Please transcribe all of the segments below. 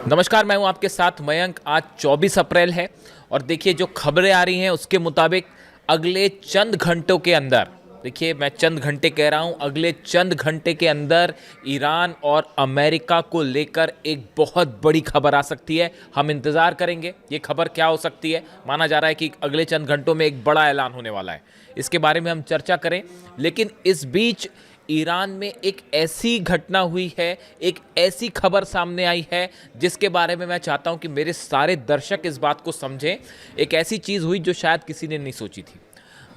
नमस्कार, मैं हूं आपके साथ मयंक। आज 24 अप्रैल है और देखिए जो खबरें आ रही हैं उसके मुताबिक अगले चंद घंटों के अंदर, देखिए मैं चंद घंटे कह रहा हूं, अगले चंद घंटे के अंदर ईरान और अमेरिका को लेकर एक बहुत बड़ी खबर आ सकती है। हम इंतज़ार करेंगे ये खबर क्या हो सकती है। माना जा रहा है कि अगले चंद घंटों में एक बड़ा ऐलान होने वाला है, इसके बारे में हम चर्चा करें। लेकिन इस बीच ईरान में एक ऐसी घटना हुई है, एक ऐसी खबर सामने आई है जिसके बारे में मैं चाहता हूं कि मेरे सारे दर्शक इस बात को समझें। एक ऐसी चीज़ हुई जो शायद किसी ने नहीं सोची थी।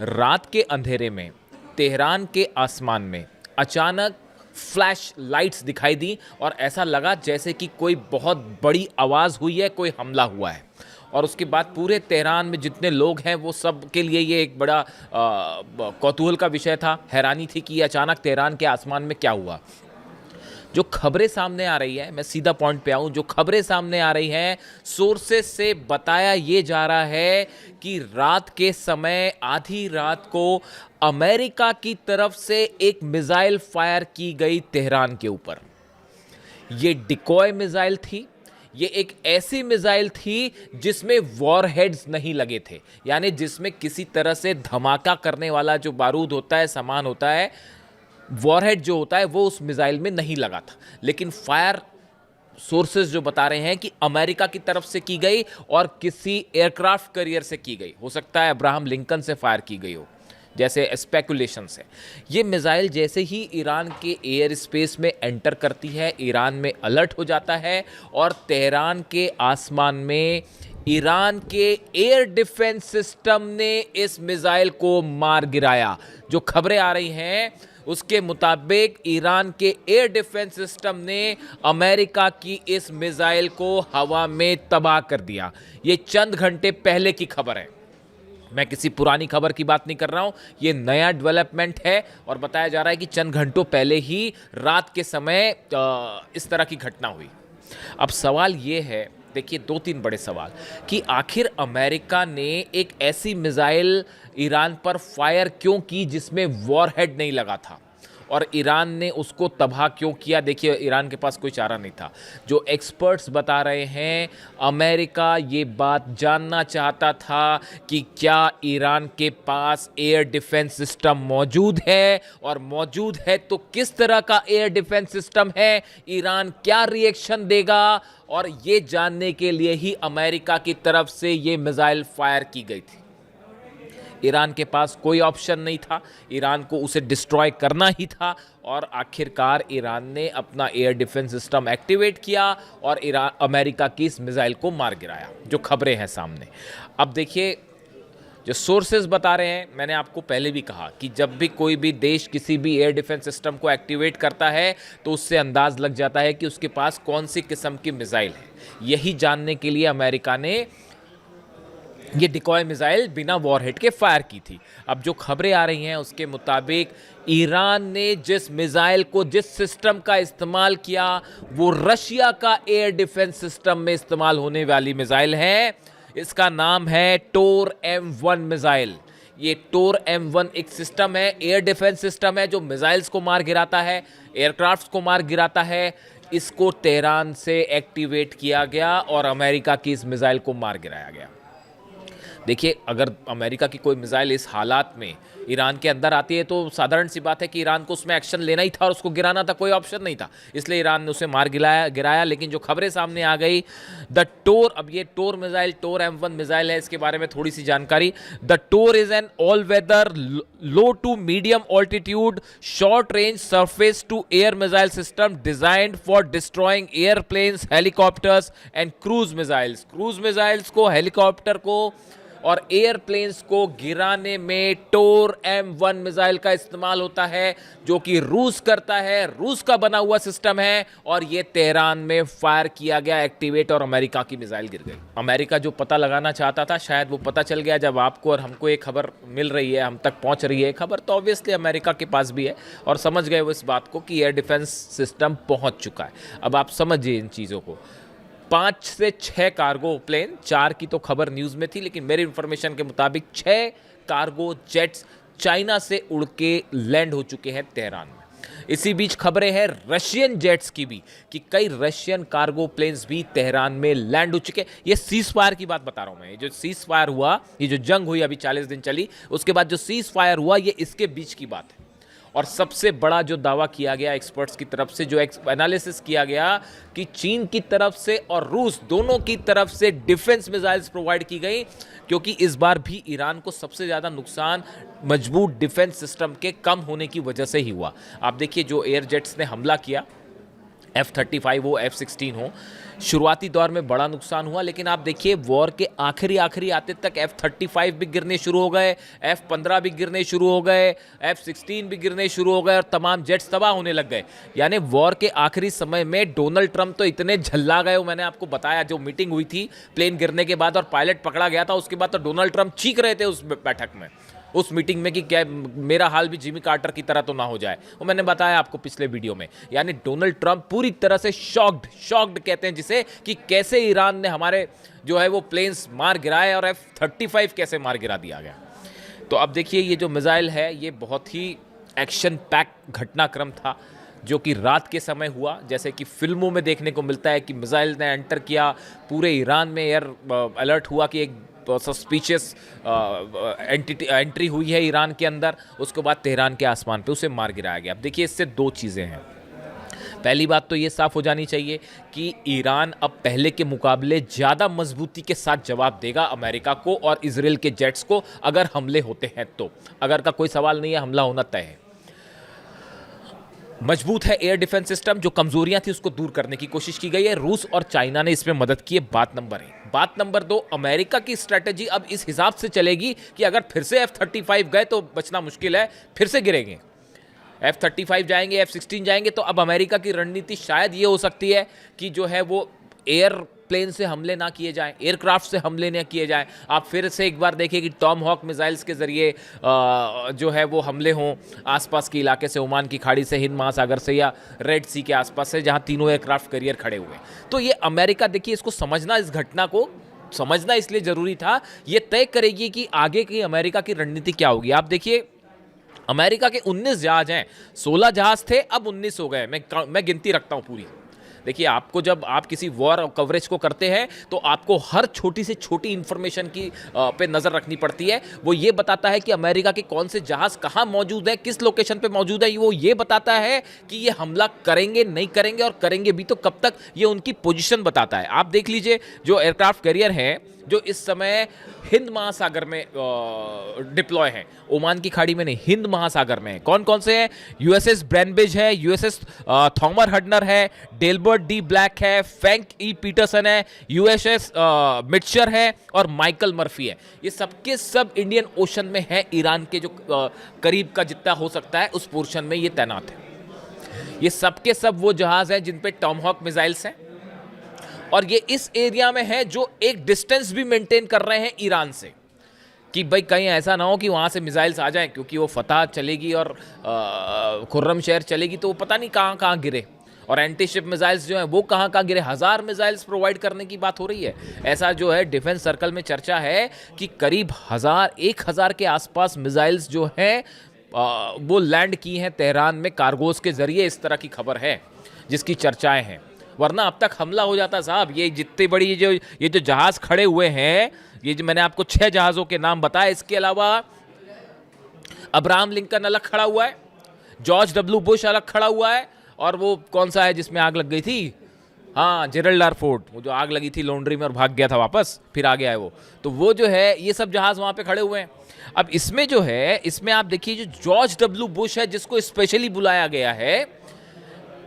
रात के अंधेरे में तेहरान के आसमान में अचानक फ्लैश लाइट्स दिखाई दी और ऐसा लगा जैसे कि कोई बहुत बड़ी आवाज़ हुई है, कोई हमला हुआ है। और उसके बाद पूरे तेहरान में जितने लोग हैं वो सब के लिए ये एक बड़ा कौतूहल का विषय था, हैरानी थी कि अचानक तेहरान के आसमान में क्या हुआ। जो खबरें सामने आ रही है, मैं सीधा पॉइंट पे आऊं, जो खबरें सामने आ रही हैं सोर्सेस से बताया ये जा रहा है कि रात के समय आधी रात को अमेरिका की तरफ से एक मिसाइल फायर की गई तेहरान के ऊपर। ये डिकॉय मिसाइल थी। ये एक ऐसी मिसाइल थी जिसमें वॉरहेड्स नहीं लगे थे, यानी जिसमें किसी तरह से धमाका करने वाला जो बारूद होता है, सामान होता है, वॉरहेड जो होता है वो उस मिसाइल में नहीं लगा था। लेकिन फायर सोर्सेज जो बता रहे हैं कि अमेरिका की तरफ से की गई और किसी एयरक्राफ्ट कैरियर से की गई, हो सकता है अब्राहम लिंकन से फायर की गई हो, जैसे स्पेकुलेशंस है। ये मिसाइल जैसे ही ईरान के एयर स्पेस में एंटर करती है, ईरान में अलर्ट हो जाता है और तेहरान के आसमान में ईरान के एयर डिफेंस सिस्टम ने इस मिसाइल को मार गिराया। जो खबरें आ रही हैं उसके मुताबिक ईरान के एयर डिफेंस सिस्टम ने अमेरिका की इस मिसाइल को हवा में तबाह कर दिया। ये चंद घंटे पहले की खबर है, मैं किसी पुरानी खबर की बात नहीं कर रहा हूं। ये नया डेवलपमेंट है और बताया जा रहा है कि चंद घंटों पहले ही रात के समय इस तरह की घटना हुई। अब सवाल ये है, देखिए दो तीन बड़े सवाल, कि आखिर अमेरिका ने एक ऐसी मिसाइल ईरान पर फायर क्यों की जिसमें वॉरहेड नहीं लगा था और ईरान ने उसको तबाह क्यों किया। देखिए ईरान के पास कोई चारा नहीं था। जो एक्सपर्ट्स बता रहे हैं, अमेरिका ये बात जानना चाहता था कि क्या ईरान के पास एयर डिफेंस सिस्टम मौजूद है, और मौजूद है तो किस तरह का एयर डिफेंस सिस्टम है, ईरान क्या रिएक्शन देगा, और ये जानने के लिए ही अमेरिका की तरफ से ये मिसाइल फायर की गई थी। ईरान के पास कोई ऑप्शन नहीं था, ईरान को उसे डिस्ट्रॉय करना ही था और आखिरकार ईरान ने अपना एयर डिफेंस सिस्टम एक्टिवेट किया और अमेरिका की इस मिसाइल को मार गिराया। जो खबरें हैं सामने, अब देखिए जो सोर्सेज बता रहे हैं, मैंने आपको पहले भी कहा कि जब भी कोई भी देश किसी भी एयर डिफेंस सिस्टम को एक्टिवेट करता है तो उससे अंदाज लग जाता है कि उसके पास कौन सी किस्म की मिसाइल है। यही जानने के लिए अमेरिका ने ये डिकॉय मिसाइल बिना वॉरहेड के फायर की थी। अब जो खबरें आ रही हैं उसके मुताबिक ईरान ने जिस मिसाइल को, जिस सिस्टम का इस्तेमाल किया, वो रशिया का एयर डिफेंस सिस्टम में इस्तेमाल होने वाली मिसाइल है। इसका नाम है टोर M1 मिसाइल। ये टोर M1 एक सिस्टम है, एयर डिफेंस सिस्टम है जो मिसाइल्स को मार गिराता है, एयरक्राफ्ट्स को मार गिराता है। इसको तेहरान से एक्टिवेट किया गया और अमेरिका की इस मिसाइल को मार गिराया गया। देखिए अगर अमेरिका की कोई मिसाइल इस हालात में ईरान के अंदर आती है तो साधारण सी बात है कि ईरान को उसमें एक्शन लेना ही था और उसको गिराना था, कोई ऑप्शन नहीं था, इसलिए ईरान ने उसे मार गिराया। लेकिन जो खबरें सामने आ गई, द टोर, अब ये टोर मिसाइल, टोर M1 मिसाइल है, इसके बारे में थोड़ी सी जानकारी। The Tor is an all weather low to medium altitude short range surface to air missile system designed for destroying airplanes, helicopters and cruise missiles. Cruise missiles को, हेलीकॉप्टर को और एयरप्लेन्स को गिराने में टोर M1 मिसाइल का इस्तेमाल होता है, जो कि रूस करता है, रूस का बना हुआ सिस्टम है। और ये तेहरान में फायर किया गया, एक्टिवेट, और अमेरिका की मिसाइल गिर गई। अमेरिका जो पता लगाना चाहता था शायद वो पता चल गया। जब आपको और हमको एक खबर मिल रही है, हम तक पहुंच रही है खबर, तो ऑब्वियसली अमेरिका के पास भी है और समझ गए वो इस बात को कि एयर डिफेंस सिस्टम पहुंच चुका है। अब आप समझिए इन चीज़ों को। 5 से 6 कार्गो प्लेन, 4 की तो खबर न्यूज़ में थी, लेकिन मेरी इंफॉर्मेशन के मुताबिक 6 कार्गो जेट्स चाइना से उड़ के लैंड हो चुके हैं तेहरान में। इसी बीच खबरें हैं रशियन जेट्स की भी कि कई रशियन कार्गो प्लेन्स भी तेहरान में लैंड हो चुके। ये सीज फायर की बात बता रहा हूं मैं, ये जो सीज फायर हुआ, ये जो जंग हुई अभी 40 दिन चली, उसके बाद जो सीज फायर हुआ, ये इसके बीच की बात है। और सबसे बड़ा जो दावा किया गया एक्सपर्ट्स की तरफ से, जो एनालिसिस किया गया कि चीन की तरफ से और रूस दोनों की तरफ से डिफेंस मिसाइल्स प्रोवाइड की गई, क्योंकि इस बार भी ईरान को सबसे ज़्यादा नुकसान मजबूत डिफेंस सिस्टम के कम होने की वजह से ही हुआ। आप देखिए जो एयर जेट्स ने हमला किया, F-35 हो, F-16 हो, शुरुआती दौर में बड़ा नुकसान हुआ, लेकिन आप देखिए वॉर के आखिरी आते तक F-35 भी गिरने शुरू हो गए, F-15 भी गिरने शुरू हो गए, F-16 भी गिरने शुरू हो गए और तमाम जेट्स तबाह होने लग गए। यानी वॉर के आखिरी समय में डोनाल्ड ट्रंप तो इतने झल्ला गए, मैंने आपको बताया जो मीटिंग हुई थी प्लेन गिरने के बाद और पायलट पकड़ा गया था, उसके बाद तो डोनाल्ड ट्रंप चीख रहे थे उस बैठक में, उस मीटिंग में कि क्या मेरा हाल भी जिमी कार्टर की तरह तो ना हो जाए। वो मैंने बताया आपको पिछले वीडियो में। यानी डोनाल्ड ट्रंप पूरी तरह से शॉक्ड कहते हैं जिसे, कि कैसे ईरान ने हमारे जो है वो प्लेन्स मार गिराए और F-35 कैसे मार गिरा दिया गया। तो अब देखिए ये जो मिसाइल है ये बहुत ही एक्शन पैक घटनाक्रम था जो कि रात के समय हुआ, जैसे कि फिल्मों में देखने को मिलता है कि मिसाइल ने एंटर किया, पूरे ईरान में एयर अलर्ट हुआ कि एक सस्पिशियस एंट्री हुई है ईरान के अंदर, उसके बाद तेहरान के आसमान पे उसे मार गिराया गया। अब देखिए इससे दो चीज़ें हैं। पहली बात तो ये साफ हो जानी चाहिए कि ईरान अब पहले के मुकाबले ज़्यादा मजबूती के साथ जवाब देगा अमेरिका को और इजराइल के जेट्स को अगर हमले होते हैं तो। अगर का कोई सवाल नहीं है, हमला होना तय है। मजबूत है एयर डिफेंस सिस्टम, जो कमजोरियां थी उसको दूर करने की कोशिश की गई है। रूस और चाइना ने इसमें मदद की है, बात नंबर 1। बात नंबर 2, अमेरिका की स्ट्रेटेजी अब इस हिसाब से चलेगी कि अगर फिर से F-35 गए तो बचना मुश्किल है, फिर से गिरेंगे। F-35 जाएंगे, F-16 जाएंगे, तो अब अमेरिका की रणनीति शायद ये हो सकती है कि जो है वो एयरप्लेन से हमले ना किए जाएं, एयरक्राफ्ट से हमले ना किए जाएं। आप फिर से एक बार देखिए कि टॉम हॉक मिसाइल्स के ज़रिए जो है वो हमले हों आसपास के इलाके से, ओमान की खाड़ी से, हिंद महासागर से या रेड सी के आसपास से, जहां तीनों एयरक्राफ्ट कैरियर खड़े हुए। तो ये अमेरिका, देखिए इसको समझना, इस घटना को समझना इसलिए ज़रूरी था, ये तय करेगी कि आगे की अमेरिका की रणनीति क्या होगी। आप देखिए अमेरिका के 19 जहाज हैं, 16 जहाज थे, अब 19 हो गए। मैं गिनती रखता हूं पूरी। देखिए आपको जब आप किसी वॉर कवरेज को करते हैं तो आपको हर छोटी से छोटी इंफॉर्मेशन की पे नज़र रखनी पड़ती है। वो ये बताता है कि अमेरिका के कौन से जहाज़ कहाँ मौजूद है, किस लोकेशन पे मौजूद है। वो ये बताता है कि ये हमला करेंगे नहीं करेंगे, और करेंगे भी तो कब तक, ये उनकी पोजीशन बताता है। आप देख लीजिए जो एयरक्राफ्ट कैरियर हैं जो इस समय हिंद महासागर में डिप्लॉय हैं, ओमान की खाड़ी में नहीं, हिंद महासागर में। कौन कौन से हैं? USS ब्रेनबिज है, USS थॉमर हडनर है, डेलबर्ट डी ब्लैक है, फ्रैंक ई पीटरसन है, USS मिटशर है और माइकल मर्फी है। ये सबके सब इंडियन ओशन में है, ईरान के जो करीब का जितना हो सकता है उस पोर्शन में ये तैनात है। ये सबके सब वो जहाज हैं जिन पे टॉम हॉक मिसाइल्स हैं, और ये इस एरिया में है जो एक डिस्टेंस भी मेंटेन कर रहे हैं ईरान से, कि भाई कहीं ऐसा ना हो कि वहाँ से मिसाइल्स आ जाएं, क्योंकि वो फतह चलेगी और खुर्रम शहर चलेगी तो वो पता नहीं कहाँ कहाँ गिरे, और एंटी शिप मिसाइल्स जो हैं वो कहाँ कहाँ गिरे। 1000 मिसाइल्स प्रोवाइड करने की बात हो रही है। ऐसा जो है डिफेंस सर्कल में चर्चा है कि करीब 1000 के आसपास मिसाइल्स जो हैं वो लैंड की हैं तेहरान में कार्गोस के जरिए, इस तरह की खबर है जिसकी चर्चाएं हैं। वरना अब तक हमला हो जाता साहब। ये जितने बड़ी ये जो जहाज खड़े हुए हैं, ये जो मैंने आपको 6 जहाज़ों के नाम बताए, इसके अलावा अब्राहम लिंकन अलग खड़ा हुआ है, जॉर्ज डब्ल्यू बुश अलग खड़ा हुआ है, और वो कौन सा है जिसमें आग लग गई थी, हाँ जेरल्ड आर फोर्ड, वो जो आग लगी थी लॉन्ड्री में और भाग गया था वापस, फिर आ गया है वो। तो वो जो है ये सब जहाज़ वहाँ पे खड़े हुए हैं। अब इसमें जो है, इसमें आप देखिए जो जॉर्ज डब्ल्यू बुश है जिसको स्पेशली बुलाया गया है,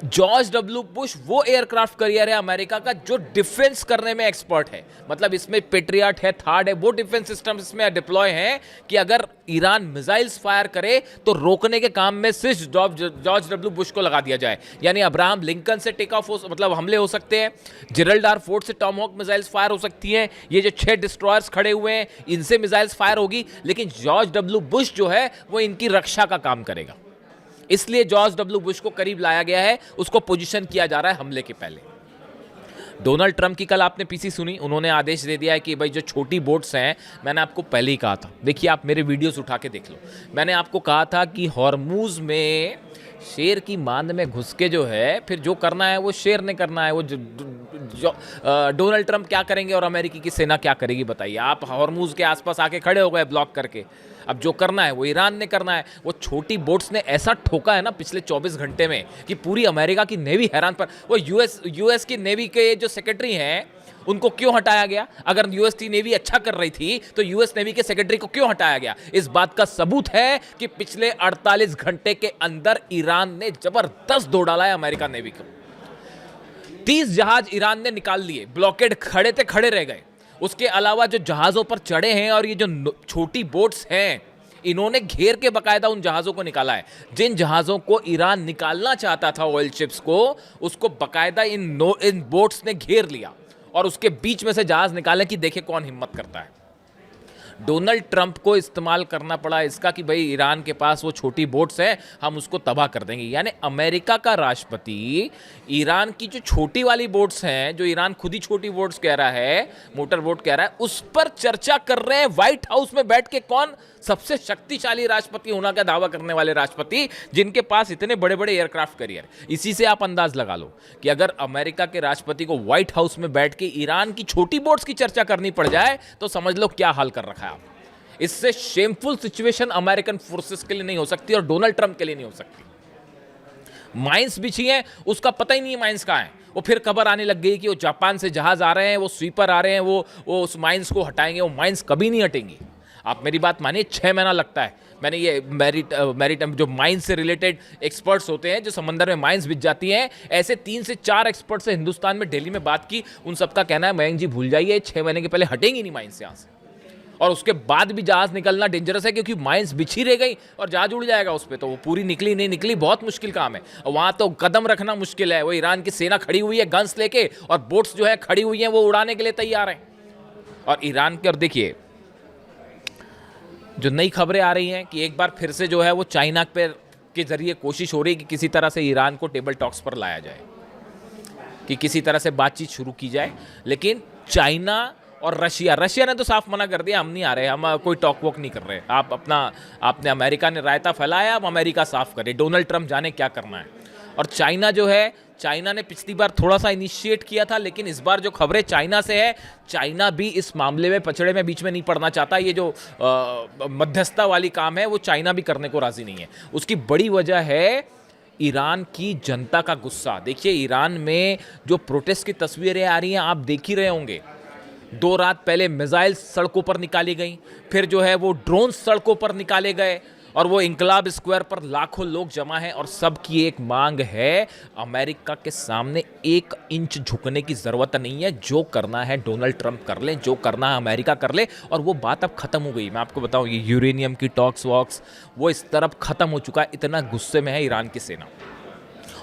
जॉर्ज डब्ल्यू बुश वो एयरक्राफ्ट कैरियर है अमेरिका का जो डिफेंस करने में एक्सपर्ट है। मतलब इसमें पेट्रियट है, थार्ड है, वो डिफेंस सिस्टम इसमें डिप्लॉय हैं कि अगर ईरान मिसाइल्स फायर करे तो रोकने के काम में सिर्फ जॉर्ज डब्ल्यू बुश को लगा दिया जाए। यानी अब्राहम लिंकन से टेक ऑफ मतलब हमले हो सकते हैं, जेरल्ड आर फोर्ड से टॉम हॉक मिसाइल्स फायर हो सकती हैं, ये जो 6 डिस्ट्रॉयर्स खड़े हुए हैं इनसे मिसाइल्स फायर होगी, लेकिन जॉर्ज डब्ल्यू बुश जो है वो इनकी रक्षा का काम करेगा। इसलिए जॉर्ज डब्ल्यू बुश को करीब लाया गया है, उसको पोजीशन किया जा रहा है हमले के पहले। डोनाल्ड ट्रंप की कल आपने पीसी सुनी, उन्होंने आदेश दे दिया है कि भाई जो छोटी बोट्स हैं, मैंने आपको पहले ही कहा था, देखिए आप मेरे वीडियोस उठा के देख लो, मैंने आपको कहा था कि हॉर्मूज में शेर की मांद में घुस के जो है फिर जो करना है वो शेर ने करना है। वो डोनाल्ड ट्रंप क्या करेंगे और अमेरिकी की सेना क्या करेगी बताइए। आप हॉर्मूज के आसपास आके खड़े हो गए ब्लॉक करके, अब जो करना है वो ईरान ने करना है। वो छोटी बोट्स ने ऐसा ठोका है ना पिछले 24 घंटे में कि पूरी अमेरिका की नेवी हैरान। पर वो यूएस की नेवी के जो सेक्रेटरी हैं उनको क्यों हटाया गया? अगर यूएस की नेवी अच्छा कर रही थी तो यूएस नेवी के सेक्रेटरी को क्यों हटाया गया? इस बात का सबूत है कि पिछले 48 घंटे के अंदर ईरान ने जबरदस्त दौड़ डाला है अमेरिका नेवी को। 30 जहाज ईरान ने निकाल लिए, ब्लॉकेड खड़े थे खड़े रह गए। उसके अलावा जो जहाजों पर चढ़े हैं और ये जो छोटी बोट्स हैं इन्होंने घेर के बकायदा उन जहाजों को निकाला है। जिन जहाजों को ईरान निकालना चाहता था ऑयल शिप्स को, उसको बकायदा इन बोट्स ने घेर लिया और उसके बीच में से जहाज निकाले कि देखे कौन हिम्मत करता है। डोनाल्ड ट्रंप को इस्तेमाल करना पड़ा इसका कि भाई ईरान के पास वो छोटी बोट्स हैं, हम उसको तबाह कर देंगे। यानी अमेरिका का राष्ट्रपति ईरान की जो छोटी वाली बोट्स हैं, जो ईरान खुद ही छोटी बोट्स कह रहा है, मोटर बोट कह रहा है, उस पर चर्चा कर रहे हैं व्हाइट हाउस में बैठ के। कौन सबसे शक्तिशाली राष्ट्रपति होना का दावा करने वाले राष्ट्रपति, जिनके पास इतने बड़े बड़े एयरक्राफ्ट कैरियर। इसी से आप अंदाज लगा लो कि अगर अमेरिका के राष्ट्रपति को व्हाइट हाउस में बैठ के ईरान की छोटी बोट्स की चर्चा करनी पड़ जाए तो समझ लो क्या हाल कर रखा है आप। इससे शेमफुल सिचुएशन अमेरिकन फोर्सेस के लिए नहीं हो सकती और डोनाल्ड ट्रंप के लिए नहीं हो सकती। माइंस बिछी हैं, उसका पता ही नहीं है माइंस कहाँ है। वो फिर खबर आने लग गई कि वो जापान से जहाज आ रहे हैं, वो स्वीपर आ रहे हैं, वो उस माइंस को हटाएंगे। वो माइंस कभी नहीं हटेंगी। आप मेरी बात मानिए, 6 महीना लगता है। मैंने ये मैरीटाइम जो माइंस से रिलेटेड एक्सपर्ट्स होते हैं, जो समंदर में माइंस बिछ जाती हैं, ऐसे 3 से 4 एक्सपर्ट से हिंदुस्तान में दिल्ली में बात की। उन सबका कहना है मयंक जी भूल जाइए, 6 महीने के पहले हटेंगी नहीं माइंस यहाँ से। और उसके बाद भी जहाज निकलना डेंजरस है क्योंकि माइंस बिछी रह गई और जहाज उड़ जाएगा उस पर। तो वो पूरी निकली नहीं निकली बहुत मुश्किल काम है। और वहाँ तो कदम रखना मुश्किल है। वो ईरान की सेना खड़ी हुई है गन्स लेके और बोट्स जो है खड़ी हुई हैं, वो उड़ाने के लिए तैयार हैं। और ईरान के, और देखिए जो नई खबरें आ रही हैं कि एक बार फिर से जो है वो चाइना पे के जरिए कोशिश हो रही है कि किसी तरह से ईरान को टेबल टॉक्स पर लाया जाए, कि किसी तरह से बातचीत शुरू की जाए। लेकिन चाइना और रशिया ने तो साफ मना कर दिया, हम नहीं आ रहे, हम कोई टॉक वॉक नहीं कर रहे। आपने अमेरिका ने रायता फैलाया, अब अमेरिका साफ करे, डोनाल्ड ट्रंप जाने क्या करना है। और चाइना जो है, चाइना ने पिछली बार थोड़ा सा इनिशिएट किया था, लेकिन इस बार जो खबरें चाइना से है, चाइना भी इस मामले में पछड़े में बीच में नहीं पड़ना चाहता। ये जो मध्यस्थता वाली काम है वो चाइना भी करने को राजी नहीं है। उसकी बड़ी वजह है ईरान की जनता का गुस्सा। देखिए ईरान में जो प्रोटेस्ट की तस्वीरें आ रही हैं आप देख ही रहे होंगे। 2 रात पहले मिसाइल सड़कों पर निकाली गई, फिर जो है वो ड्रोन सड़कों पर निकाले गए और वो इंकलाब स्क्वायर पर लाखों लोग जमा हैं। और सबकी एक मांग है, अमेरिका के सामने 1 इंच झुकने की ज़रूरत नहीं है। जो करना है डोनाल्ड ट्रंप कर ले, जो करना है अमेरिका कर ले। और वो बात अब ख़त्म हो गई। मैं आपको बताऊं, ये यूरेनियम की टॉक्स वॉक्स वो इस तरफ ख़त्म हो चुका है। इतना गुस्से में है ईरान की सेना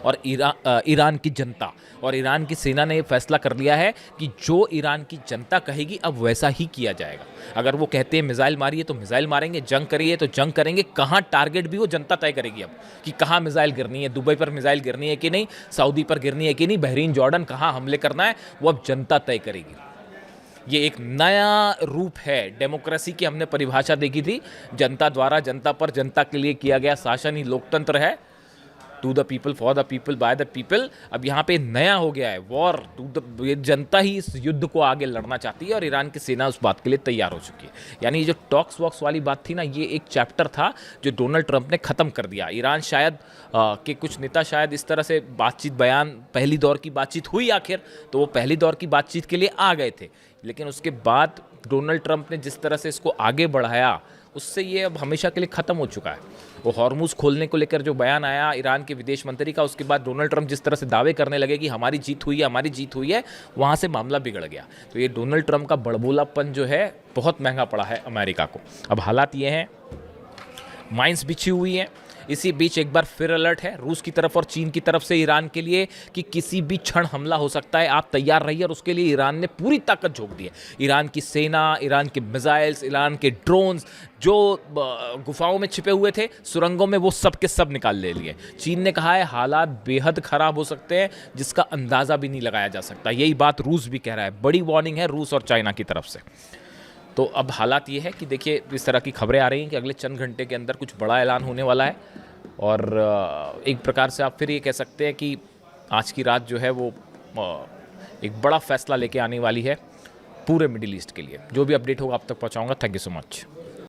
और ईरान की जनता। और ईरान की सेना ने यह फैसला कर लिया है कि जो ईरान की जनता कहेगी अब वैसा ही किया जाएगा। अगर वो कहते हैं मिसाइल मारिए तो मिसाइल मारेंगे, जंग करिए तो जंग करेंगे। कहाँ टारगेट भी वो जनता तय करेगी अब, कि कहाँ मिसाइल गिरनी है, दुबई पर मिसाइल गिरनी है कि नहीं, सऊदी पर गिरनी है कि नहीं, बहरीन जॉर्डन कहाँ हमले करना है, वो अब जनता तय करेगी। ये एक नया रूप है डेमोक्रेसी की। हमने परिभाषा देखी थी, जनता द्वारा, जनता पर, जनता के लिए किया गया शासन ही लोकतंत्र है। To the people, for the people, by the people. अब यहाँ पे नया हो गया है वॉर टू द, ये जनता ही इस युद्ध को आगे लड़ना चाहती है और ईरान की सेना उस बात के लिए तैयार हो चुकी है। यानी ये जो टॉक्स वॉक्स वाली बात थी ना, ये एक चैप्टर था जो डोनाल्ड ट्रंप ने ख़त्म कर दिया। ईरान शायद के कुछ नेता शायद इस तरह से बातचीत, बयान, पहली दौर की बातचीत हुई आखिर, तो वो पहली दौर की बातचीत के लिए आ गए थे। लेकिन उसके बाद डोनाल्ड ट्रंप ने जिस तरह से इसको आगे बढ़ाया, उससे ये अब हमेशा के लिए ख़त्म हो चुका है। वो हॉर्मुज खोलने को लेकर जो बयान आया ईरान के विदेश मंत्री का, उसके बाद डोनाल्ड ट्रंप जिस तरह से दावे करने लगे कि हमारी जीत हुई है, हमारी जीत हुई है, वहाँ से मामला बिगड़ गया। तो ये डोनाल्ड ट्रंप का बड़बोलापन जो है बहुत महंगा पड़ा है अमेरिका को। अब हालात ये हैं, माइंस बिछी हुई है। इसी बीच एक बार फिर अलर्ट है रूस की तरफ और चीन की तरफ से ईरान के लिए कि किसी भी क्षण हमला हो सकता है, आप तैयार रहिए। और उसके लिए ईरान ने पूरी ताकत झोंक दी है। ईरान की सेना, ईरान के मिसाइल्स, ईरान के ड्रोन्स जो गुफाओं में छिपे हुए थे, सुरंगों में, वो सब के सब निकाल ले लिए। चीन ने कहा है हालात बेहद ख़राब हो सकते हैं जिसका अंदाज़ा भी नहीं लगाया जा सकता। यही बात रूस भी कह रहा है। बड़ी वार्निंग है रूस और चाइना की तरफ से। तो अब हालात ये है कि देखिए इस तरह की खबरें आ रही हैं कि अगले चंद घंटे के अंदर कुछ बड़ा ऐलान होने वाला है। और एक प्रकार से आप फिर ये कह सकते हैं कि आज की रात जो है वो एक बड़ा फैसला लेके आने वाली है पूरे मिडिल ईस्ट के लिए। जो भी अपडेट होगा आप तक पहुंचाऊंगा। Thank you so much.